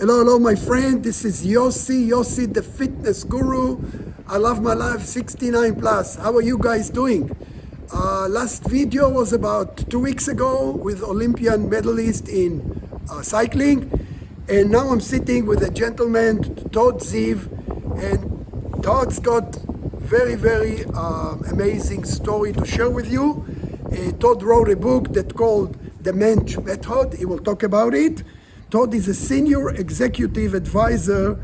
Hello, hello, my friend. This is Yossi the fitness guru. I love my life, 69 plus. How are you guys doing? Last video was about 2 weeks ago with Olympian medalist in cycling. And now I'm sitting with a gentleman, Todd Zive. And Todd's got very amazing story to share with you. Todd wrote a book that's called the Mensch Method. He will talk about it. Todd is a senior executive advisor,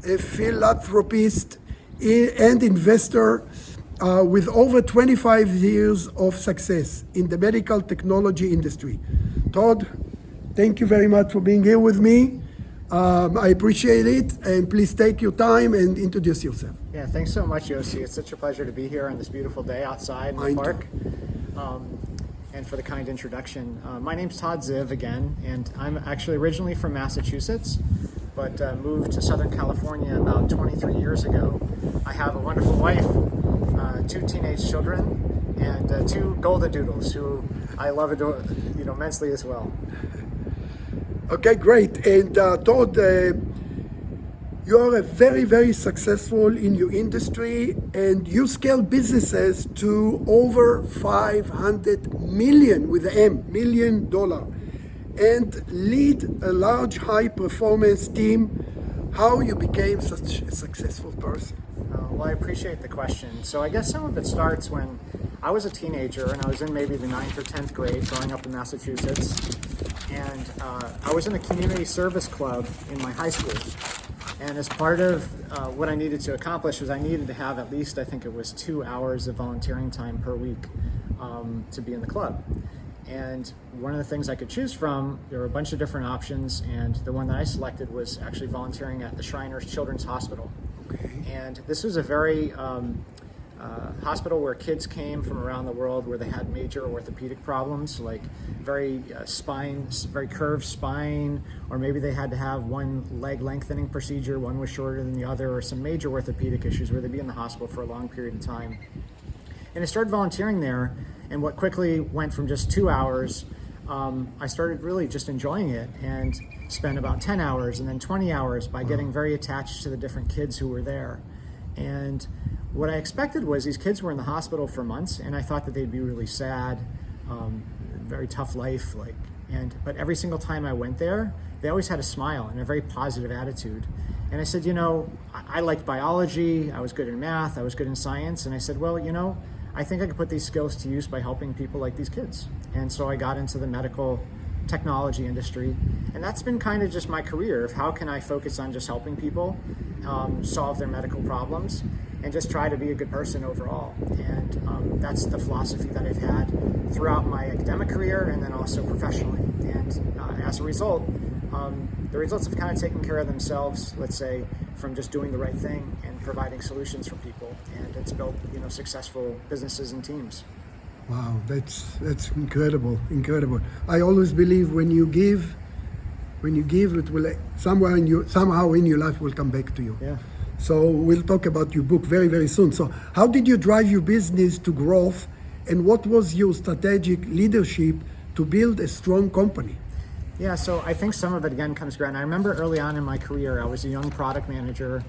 a philanthropist, and investor with over 25 years of success in the medical technology industry. Todd, thank you very much for being here with me. I appreciate it, and please take your time and introduce yourself. Yeah, thanks so much, Yossi. It's such a pleasure to be here on this beautiful day outside in the park. And for the kind introduction. My name's Todd Zive again, and I'm actually originally from Massachusetts, but moved to Southern California about 23 years ago. I have a wonderful wife, 2 teenage children, and 2 golden doodles who I love immensely as well. Okay, great. And Todd, you are very successful in your industry, and you scale businesses to over 500 million with an M, $million, and lead a large high performance team. How you became such a successful person? Well, I appreciate the question. So I guess some of it starts when I was a teenager and I was in maybe the 9th or 10th grade growing up in Massachusetts. And I was in a community service club in my high school. And as part of what I needed to accomplish was I needed to have at least, I think it was 2 hours of volunteering time per week to be in the club. And one of the things I could choose from, there were a bunch of different options, and the one that I selected was actually volunteering at the Shriners Children's Hospital. Okay. And this was a very hospital where kids came from around the world where they had major orthopedic problems, like very curved spine, or maybe they had to have one leg lengthening procedure, one was shorter than the other, or some major orthopedic issues where they'd be in the hospital for a long period of time. And I started volunteering there, and what quickly went from just 2 hours, I started really just enjoying it and spent about 10 hours and then 20 hours by getting very attached to the different kids who were there. And what I expected was these kids were in the hospital for months, and I thought that they'd be really sad, very tough life, but every single time I went there, they always had a smile and a very positive attitude. And I said, I liked biology, I was good in math, I was good in science, and I said, well, I think I could put these skills to use by helping people like these kids. And so I got into the medical technology industry, and that's been kind of just my career of how can I focus on just helping people solve their medical problems and just try to be a good person overall. And that's the philosophy that I've had throughout my academic career and then also professionally. And as a result, the results have kind of taken care of themselves, let's say, from just doing the right thing and providing solutions for people. And it's built, successful businesses and teams. Wow, that's incredible. I always believe when you give, it will somehow in your life will come back to you. Yeah. So we'll talk about your book very soon. So how did you drive your business to growth, and what was your strategic leadership to build a strong company? Yeah, so I think some of it again comes around. I remember early on in my career, I was a young product manager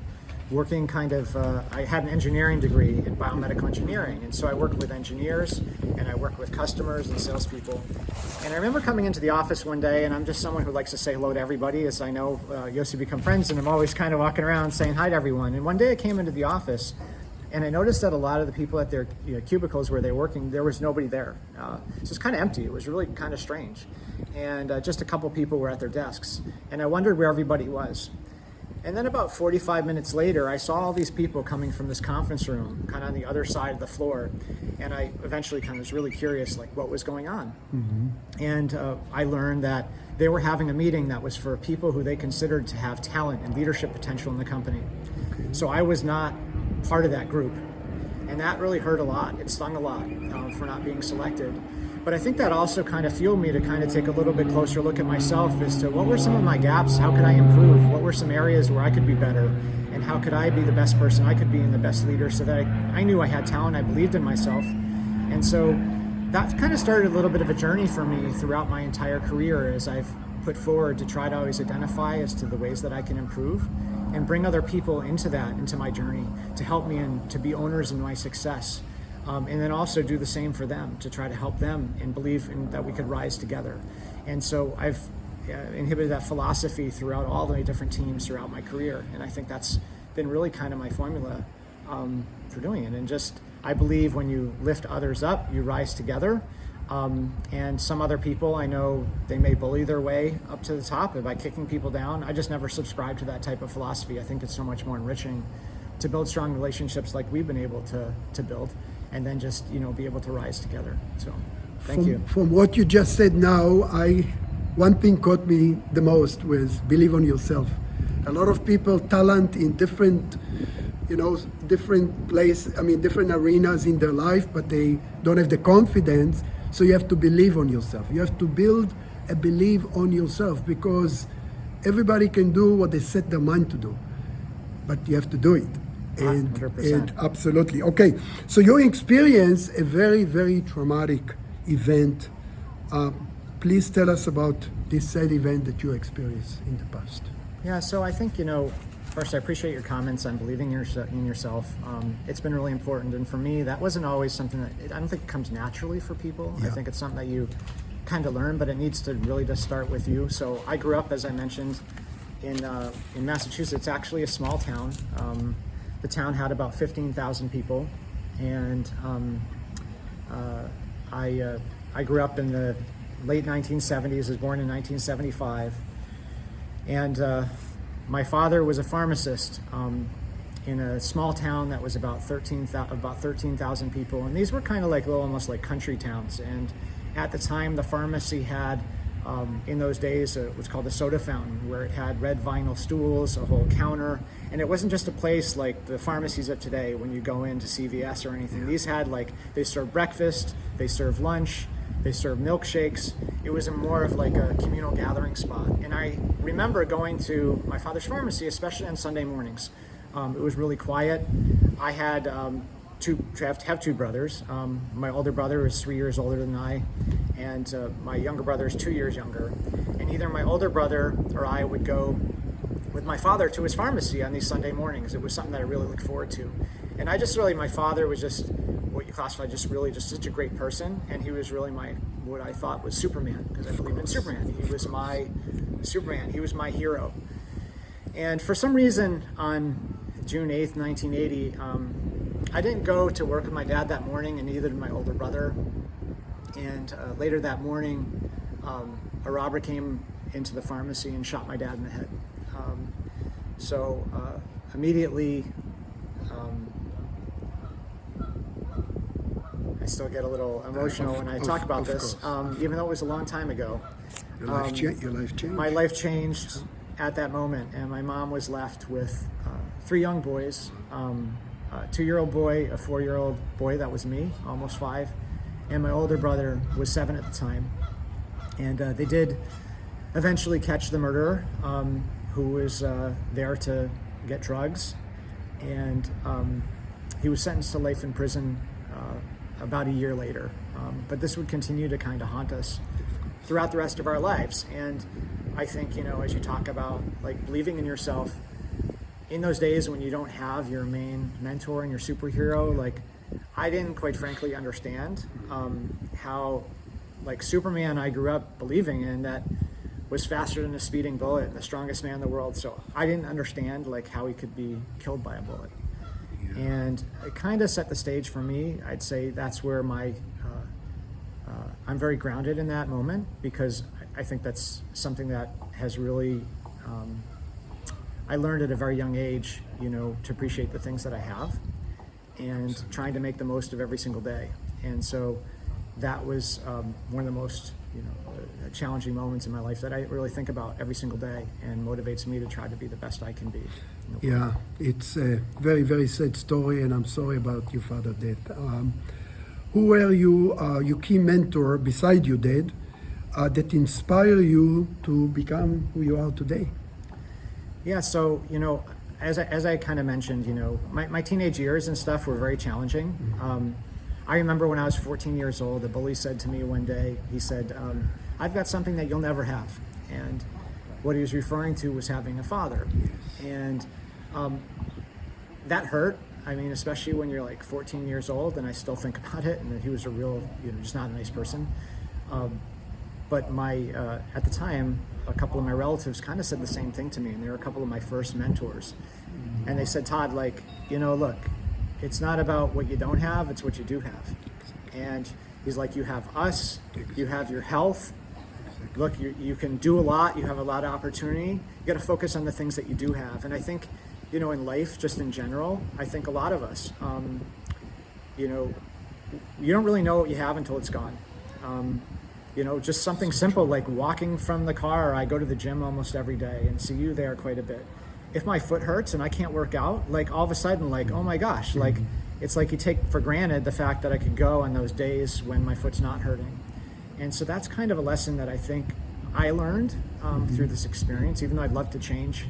working I had an engineering degree in biomedical engineering. And so I worked with engineers and I worked with customers and salespeople. And I remember coming into the office one day, and I'm just someone who likes to say hello to everybody, as I know Yossi become friends, and I'm always kind of walking around saying hi to everyone. And one day I came into the office and I noticed that a lot of the people at their cubicles where they were working, there was nobody there. So it's kind of empty. It was really kind of strange. And just a couple people were at their desks. And I wondered where everybody was. And then about 45 minutes later, I saw all these people coming from this conference room, kind of on the other side of the floor. And I eventually kind of was really curious, what was going on? Mm-hmm. And I learned that they were having a meeting that was for people who they considered to have talent and leadership potential in the company. Okay. So I was not part of that group. And that really hurt a lot. It stung a lot for not being selected. But I think that also kind of fueled me to kind of take a little bit closer look at myself as to what were some of my gaps, how could I improve, what were some areas where I could be better, and how could I be the best person I could be and the best leader, so that I knew I had talent, I believed in myself. And so that kind of started a little bit of a journey for me throughout my entire career as I've put forward to try to always identify as to the ways that I can improve and bring other people into my journey to help me and to be owners in my success. And then also do the same for them, to try to help them and believe that we could rise together. And so I've inhibited that philosophy throughout all the different teams throughout my career. And I think that's been really kind of my formula for doing it. And just, I believe when you lift others up, you rise together. And some other people, I know they may bully their way up to the top by kicking people down. I just never subscribe to that type of philosophy. I think it's so much more enriching to build strong relationships like we've been able to build, and then just, be able to rise together. So thank you. From what you just said now, one thing caught me the most was believe on yourself. A lot of people talent in different different arenas in their life, but they don't have the confidence. So you have to believe on yourself. You have to build a belief on yourself, because everybody can do what they set their mind to do, but you have to do it. And 100%. Absolutely. Okay, so you experienced a very, very traumatic event. Please tell us about this sad event that you experienced in the past. Yeah, so I think, first, I appreciate your comments on believing in yourself. It's been really important. And for me, that wasn't always something I don't think it comes naturally for people. Yeah. I think it's something that you kind of learn, but it needs to really just start with you. So I grew up, as I mentioned, in Massachusetts, actually a small town. The town had about 15,000 people. And I grew up in the late 1970s, was born in 1975. And my father was a pharmacist in a small town that was about 13,000 people, and these were kind of like almost like country towns. And at the time, the pharmacy had, in those days, what's called a soda fountain, where it had red vinyl stools, a whole counter, and it wasn't just a place like the pharmacies of today when you go into CVS or anything. These had they served breakfast, they served lunch, they served milkshakes. It was more of like a communal gathering spot. And I remember going to my father's pharmacy, especially on Sunday mornings. It was really quiet. I had two brothers. My older brother is 3 years older than I, and my younger brother is 2 years younger. And either my older brother or I would go with my father to his pharmacy on these Sunday mornings. It was something that I really looked forward to. And my father was just what you classify just such a great person, and he was really what I thought was Superman, because I believe in Superman. He was my Superman. He was my hero. And for some reason, on June 8th, 1980, I didn't go to work with my dad that morning, and neither did my older brother. And later that morning, a robber came into the pharmacy and shot my dad in the head. So immediately, I still get a little emotional when I talk about this, even though it was a long time ago. Your life changed? My life changed at that moment, and my mom was left with 3 young boys, a 2-year-old boy, a 4-year-old boy, that was me, almost 5, and my older brother was 7 at the time. And they did eventually catch the murderer, who was there to get drugs, and he was sentenced to life in prison about a year later. But this would continue to kind of haunt us throughout the rest of our lives. And I think, as you talk about believing in yourself, in those days when you don't have your main mentor and your superhero, I didn't quite frankly understand how Superman I grew up believing in, that was faster than a speeding bullet and the strongest man in the world. So I didn't understand how he could be killed by a bullet. And it kind of set the stage for me. I'd say that's where I'm very grounded in that moment, because I think that's something that has really, I learned at a very young age, to appreciate the things that I have and trying to make the most of every single day. And so that was one of the most, challenging moments in my life that I really think about every single day, and motivates me to try to be the best I can be. Yeah, it's a very, very sad story, and I'm sorry about your father's death. Who were your key mentor beside your dad that inspire you to become who you are today? Yeah, so, as I kind of mentioned, my teenage years and stuff were very challenging. I remember when I was 14 years old, a bully said to me one day, he said, I've got something that you'll never have. And what he was referring to was having a father. And that hurt. I mean, especially when you're like 14 years old, and I still think about it, and he was a real, just not a nice person. But at the time, a couple of my relatives kind of said the same thing to me, and they were a couple of my first mentors. And they said, Todd, like, look, it's not about what you don't have, it's what you do have. And he's like, you have us, you have your health. Look, you can do a lot, you have a lot of opportunity. You got to focus on the things that you do have. And I think, in life, just in general, I think a lot of us, you don't really know what you have until it's gone. Just something simple like walking from the car. I go to the gym almost every day and see you there quite a bit. If my foot hurts and I can't work out, like all of a sudden, like, oh my gosh, like it's like you take for granted the fact that I could go on those days when my foot's not hurting. And so that's kind of a lesson that I think I learned through this experience, even though I'd love to change,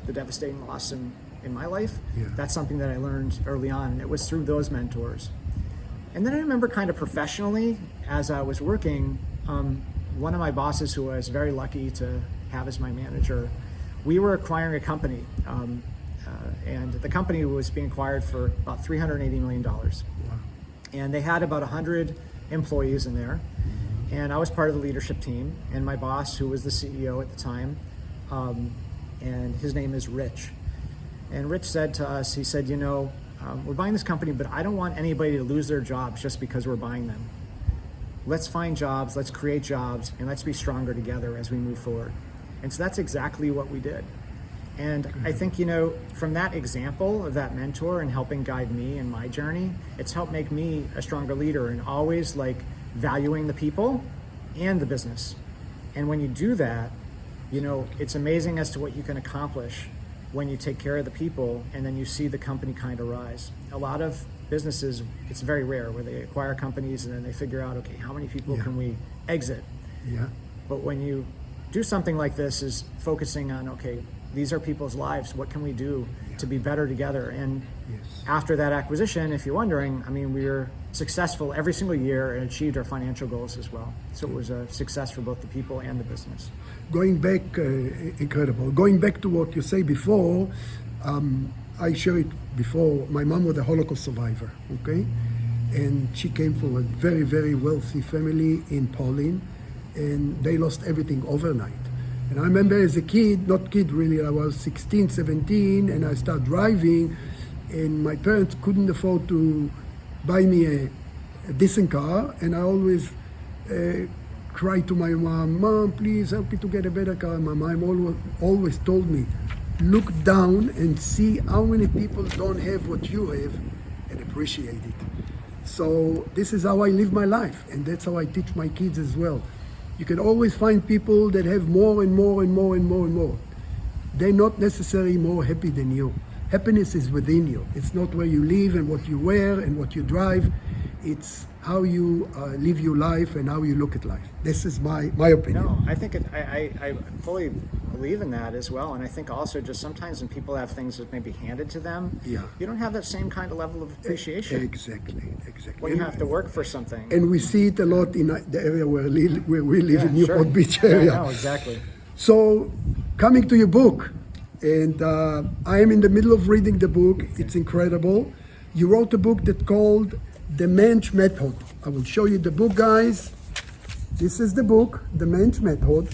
the devastating loss in my life. Yeah. That's something that I learned early on, and it was through those mentors. And then I remember kind of professionally, as I was working, one of my bosses who I was very lucky to have as my manager, we were acquiring a company, and the company was being acquired for about $380 million. Wow. And they had about 100 employees in there, and I was part of the leadership team, and my boss, who was the CEO at the time, and his name is Rich. And Rich said to us, he said, we're buying this company, but I don't want anybody to lose their jobs just because we're buying them. Let's find jobs, let's create jobs, and let's be stronger together as we move forward. And so that's exactly what we did. And I think, from that example of that mentor and helping guide me in my journey, it's helped make me a stronger leader and always like valuing the people and the business. And when you do that, it's amazing as to what you can accomplish when you take care of the people and then you see the company kind of rise. A lot of businesses, it's very rare where they acquire companies and then they figure out, okay, how many people can we exit? Yeah. But when you do something like this, is focusing on, okay, these are people's lives, what can we do to be better together? And after that acquisition, if you're wondering, I mean, we were successful every single year and achieved our financial goals as well. So it was a success for both the people and the business. Going back, incredible. Going back to what you say before, I shared it before, my mom was a Holocaust survivor, okay? And she came from a very, very wealthy family in Poland, and they lost everything overnight. And I remember as a kid, not kid really, I was 16, 17, and I started driving, and my parents couldn't afford to buy me a decent car, and I always cried to my mom, Mom, please help me to get a better car. My mom always told me, look down and see how many people don't have what you have and appreciate it. So this is how I live my life, and that's how I teach my kids as well. You can always find people that have more and more and more and more and more. They're not necessarily more happy than you. Happiness is within you. It's not where you live and what you wear and what you drive. It's how you live your life and how you look at life. This is my opinion. No, I think I fully believe in that as well. And I think also just sometimes when people have things that may be handed to them, you don't have that same kind of level of appreciation. Exactly. When you have to work for something. And we see it a lot in the area where we live in Newport Beach area. Yeah, no, exactly. So coming to your book, and I am in the middle of reading the book. It's incredible. You wrote a book that's called The Mensch Method. I will show you the book, guys. This is the book, The Mensch Method.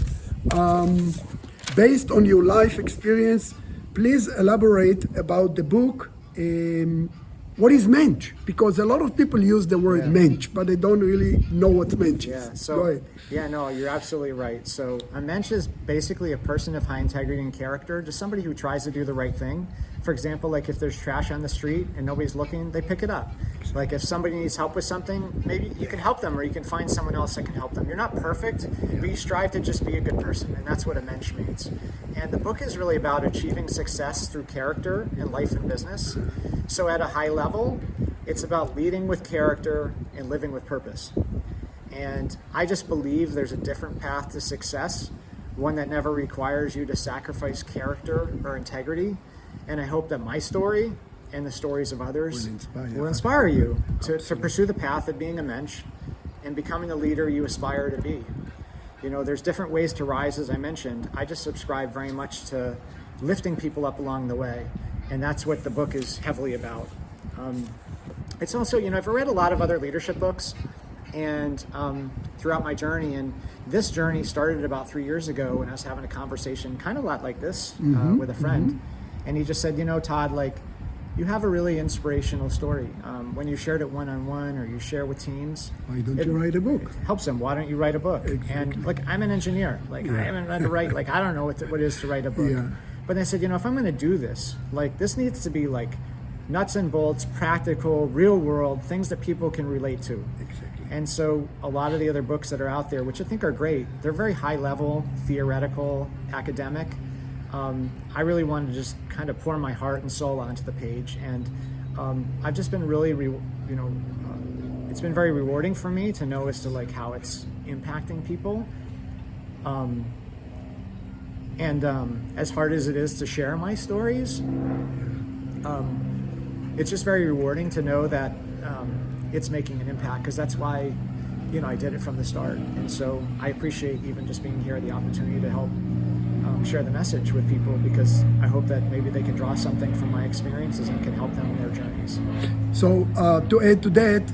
Based on your life experience, please elaborate about the book. What is Mensch? Because a lot of people use the word Mensch, but they don't really know what Mensch is. Go ahead. Yeah, no, you're absolutely right. So a Mensch is basically a person of high integrity and character, just somebody who tries to do the right thing. For example, like if there's trash on the street and nobody's looking, they pick it up. Like if somebody needs help with something, maybe you can help them or you can find someone else that can help them. You're not perfect, but you strive to just be a good person, and that's what a Mensch means. And the book is really about achieving success through character in life and business. So at a high level, it's about leading with character and living with purpose. And I just believe there's a different path to success, one that never requires you to sacrifice character or integrity. And I hope that my story and the stories of others will inspire you to pursue the path of being a Mensch and becoming the leader you aspire to be. There's different ways to rise, as I mentioned. I just subscribe very much to lifting people up along the way, and that's what the book is heavily about. It's also, I've read a lot of other leadership books and throughout my journey, and this journey started about 3 years ago when I was having a conversation kind of a lot like this with a friend. And he just said, Todd, like, you have a really inspirational story. When you shared it one-on-one or you share with teams, why don't you write a book? Helps them. Why don't you write a book? Exactly. And like, I'm an engineer. Like, I haven't had to write, like, I don't know what it is to write a book. Yeah. But I said, if I'm going to do this, like, this needs to be like nuts and bolts, practical, real world, things that people can relate to. Exactly. And so a lot of the other books that are out there, which I think are great, they're very high level, theoretical, academic. I really wanted to just kind of pour my heart and soul onto the page. And I've just been really, it's been very rewarding for me to know as to like how it's impacting people. As hard as it is to share my stories, it's just very rewarding to know that it's making an impact, because that's why, I did it from the start. And so I appreciate even just being here, the opportunity to help share the message with people, because I hope that maybe they can draw something from my experiences and can help them in their journeys. So to add to that,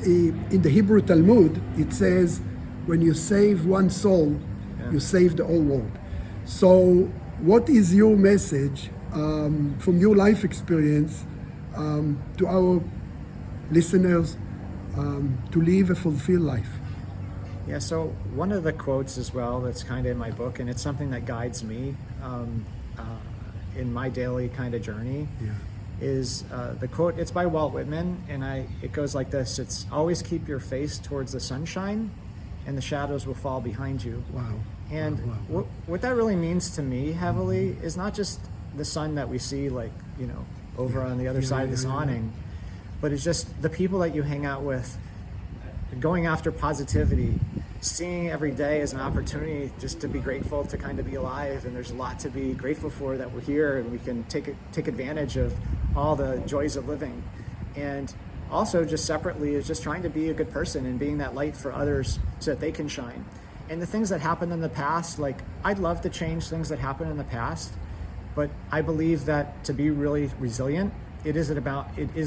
in the Hebrew Talmud, it says, when you save one soul, you save the whole world. So what is your message from your life experience to our listeners to live a fulfilled life? Yeah, so one of the quotes as well that's kind of in my book, and it's something that guides me in my daily kind of journey, is the quote. It's by Walt Whitman, and it goes like this: it's always keep your face towards the sunshine, and the shadows will fall behind you. Wow. And what that really means to me heavily is not just the sun that we see, like, over on the other side of this awning, but it's just the people that you hang out with, going after positivity, seeing every day as an opportunity just to be grateful to kind of be alive. And there's a lot to be grateful for, that we're here and we can take advantage of all the joys of living. And also just separately is just trying to be a good person and being that light for others so that they can shine. And the things that happened in the past, like, I'd love to change things that happened in the past, but I believe that to be really resilient, it is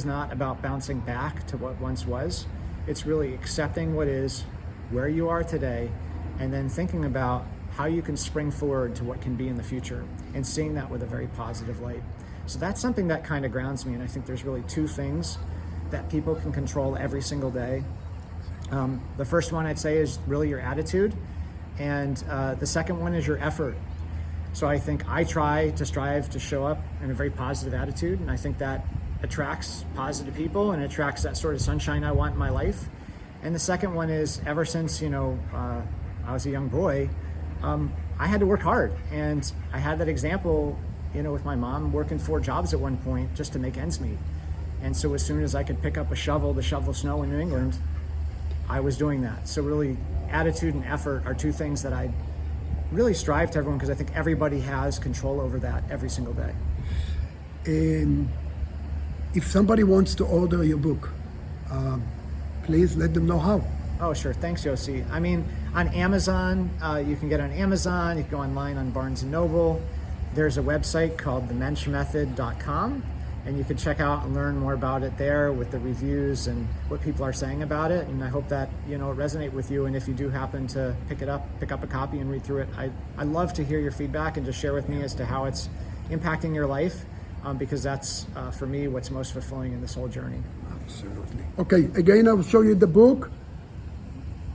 not about bouncing back to what once was. It's really accepting what is, where you are today, and then thinking about how you can spring forward to what can be in the future, and seeing that with a very positive light. So that's something that kind of grounds me, and I think there's really two things that people can control every single day. The first one I'd say is really your attitude, and the second one is your effort. So I think I try to strive to show up in a very positive attitude, and I think that attracts positive people and attracts that sort of sunshine I want in my life. And the second one is, ever since I was a young boy, I had to work hard, and I had that example with my mom working 4 jobs at one point just to make ends meet. And so as soon as I could pick up a shovel to shovel snow in New England, I was doing that. So really, attitude and effort are two things that I really strive to everyone, because I think everybody has control over that every single day. And if somebody wants to order your book, please let them know how. Oh, sure. Thanks, Yossi. I mean, on Amazon, you can get it on Amazon. You can go online on Barnes & Noble. There's a website called themenschmethod.com, and you can check out and learn more about it there with the reviews and what people are saying about it. And I hope that, it resonate with you. And if you do happen to pick up a copy and read through it, I love to hear your feedback and just share with me as to how it's impacting your life, because that's, for me, what's most fulfilling in this whole journey. Absolutely. Okay, again, I will show you the book,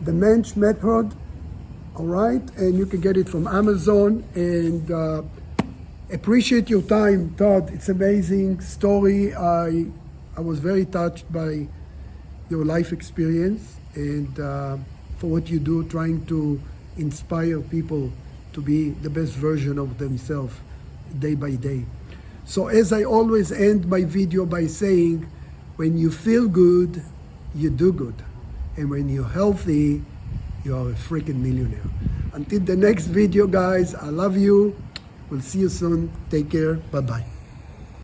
The Mensch Method, all right? And you can get it from Amazon. And appreciate your time, Todd. It's amazing story. I was very touched by your life experience, and for what you do, trying to inspire people to be the best version of themselves day by day. So as I always end my video by saying, when you feel good, you do good. And when you're healthy, you are a freaking millionaire. Until the next video, guys, I love you. We'll see you soon. Take care. Bye-bye.